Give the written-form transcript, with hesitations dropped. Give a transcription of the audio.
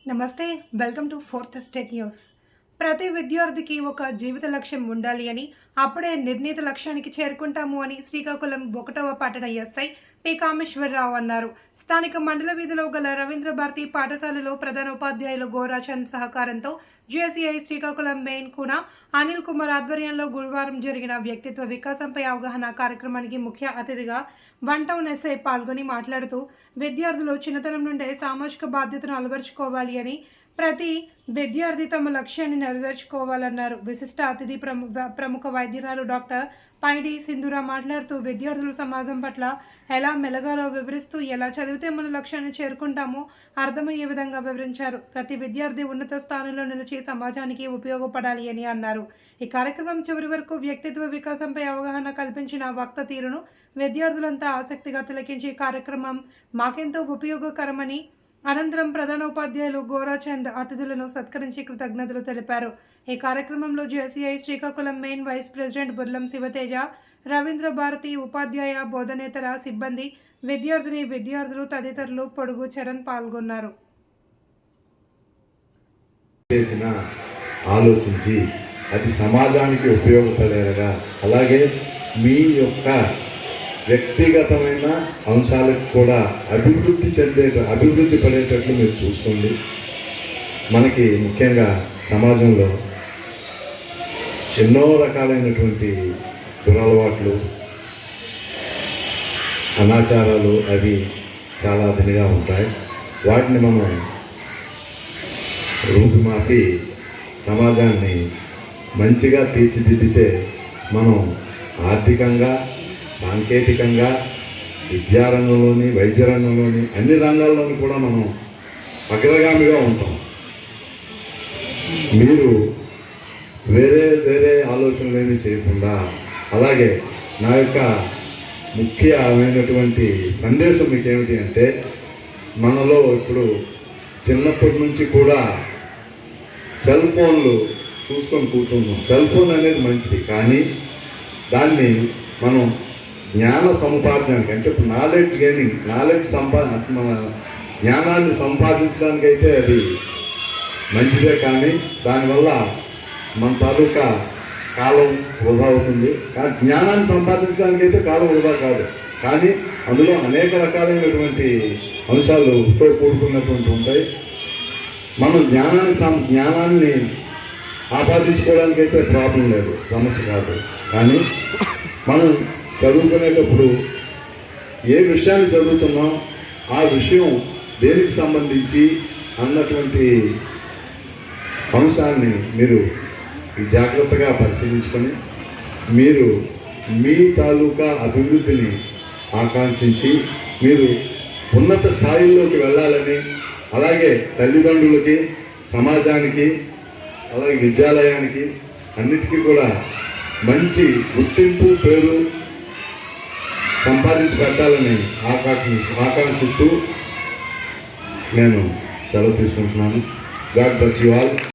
నమస్తే. Welcome to fourth state news. ప్రతి విద్యార్థికి ఒక జీవిత లక్ష్యం ఉండాలి అని, అప్పుడే నిర్ణీత లక్ష్యానికి చేరుకుంటాము అని శ్రీకాకుళం 1వ పట్టణ ఎస్ఐ పి కామేశ్వరరావు అన్నారు. స్థానిక మండల వీధిలో గల రవీంద్ర భారతి పాఠశాలలో ప్రధాన ఉపాధ్యాయులు గోరాచంద్ సహకారంతో జేసీఐ శ్రీకాకుళం మెయిన్ కూన అనిల్ కుమార్ ఆధ్వర్యంలో గురువారం జరిగిన వ్యక్తిత్వ వికాసంపై అవగాహన కార్యక్రమానికి ముఖ్య అతిథిగా వన్ టౌన్ ఎస్ఐ పాల్గొని మాట్లాడుతూ, విద్యార్థులు చిన్నతనం నుండే సామాజిక బాధ్యతను అలవర్చుకోవాలి అని, ప్రతి విద్యార్థి తమ లక్ష్యాన్ని నెరవేర్చుకోవాలన్నారు. విశిష్ట అతిథి ప్రముఖ వైద్యురాలు డాక్టర్ పైడి సింధూర మాట్లాడుతూ, విద్యార్థులు సమాజం పట్ల ఎలా మెలగాలో వివరిస్తూ, ఎలా చదివితే మన లక్ష్యాన్ని చేరుకుంటామో అర్థమయ్యే విధంగా వివరించారు. ప్రతి విద్యార్థి ఉన్నత స్థానంలో నిలిచి సమాజానికి ఉపయోగపడాలి అని అన్నారు. ఈ కార్యక్రమం చివరి వరకు వ్యక్తిత్వ వికాసంపై అవగాహన కల్పించిన వక్త తీరును విద్యార్థులంతా ఆసక్తిగా తిలకించి కార్యక్రమం మాకెంతో ఉపయోగకరమని అనంతరం ప్రధాన ఉపాధ్యాయులు గోరాచంద్ అతిథులను సత్కరించి కృతజ్ఞతలు తెలిపారు. ఈ కార్యక్రమంలో JCI Srikakulam main vice president Burlam Sivateja, Ravindra Bharati ఉపాధ్యాయ బోధనేతర సిబ్బంది, విద్యార్థులు తదితరులు పొడుగు చరణ్ పాల్గొన్నారు. ఆలోచించి అది సమాజానికి ఉపయోగపడేలాగా, అలాగే మీ యొక్క వ్యక్తిగతమైన అంశాలకు కూడా అభివృద్ధి పడేటట్లు మీరు చూసుకోండి. మనకి ముఖ్యంగా సమాజంలో ఎన్నో రకాలైనటువంటి దురలవాట్లు, అనాచారాలు అవి చాలా అదినిగా ఉంటాయి. వాటిని మనం రూపుమాపి సమాజాన్ని మంచిగా తీర్చిదిద్దితే మనం ఆర్థికంగా, సాంకేతికంగా, విద్యారంగంలోని, వైద్య రంగంలోని, అన్ని రంగాల్లోని కూడా మనం అగ్రగామిగా ఉంటాం. మీరు వేరే ఆలోచనలేమి చేయకుండా, అలాగే నా యొక్క ముఖ్యమైనటువంటి సందేశం మీకు ఏమిటి అంటే, మనలో ఇప్పుడు చిన్నప్పటి నుంచి కూడా సెల్ ఫోన్లు చూసుకొని కూర్చుంటాం. సెల్ ఫోన్ అనేది మంచిది, కానీ దాన్ని మనం జ్ఞాన సముపార్జనకి, అంటే ఇప్పుడు నాలెడ్జ్ గెయినింగ్, జ్ఞానాన్ని సంపాదించడానికి అయితే అది మంచిదే, కానీ దానివల్ల మన తాలూకా కాలం వృధా అవుతుంది. కానీ జ్ఞానాన్ని సంపాదించడానికి అయితే కాలం వృధా కాదు, కానీ అందులో అనేక రకాలైనటువంటి అంశాలతో కూడుకున్నటువంటి ఉంటాయి. మనం జ్ఞానాన్ని ఆపాదించుకోవడానికి అయితే ప్రాబ్లం లేదు, సమస్య కాదు. కానీ మనం చదువుకునేటప్పుడు ఏ విషయాన్ని చదువుతున్నాం, ఆ విషయం దేనికి సంబంధించి అన్నటువంటి అంశాన్ని మీరు జాగ్రత్తగా పరిశీలించుకొని, మీరు మీ తాలూకా అభివృద్ధిని ఆకాంక్షించి మీరు ఉన్నత స్థాయిల్లోకి వెళ్ళాలని, అలాగే తల్లిదండ్రులకి, సమాజానికి, అలాగే విద్యాలయానికి అన్నిటికీ కూడా మంచి గుర్తింపు, పేరు సంపాదించి పెట్టాలని ఆకాంక్షిస్తూ నేను సెలవు తీసుకుంటున్నాను. God bless you all.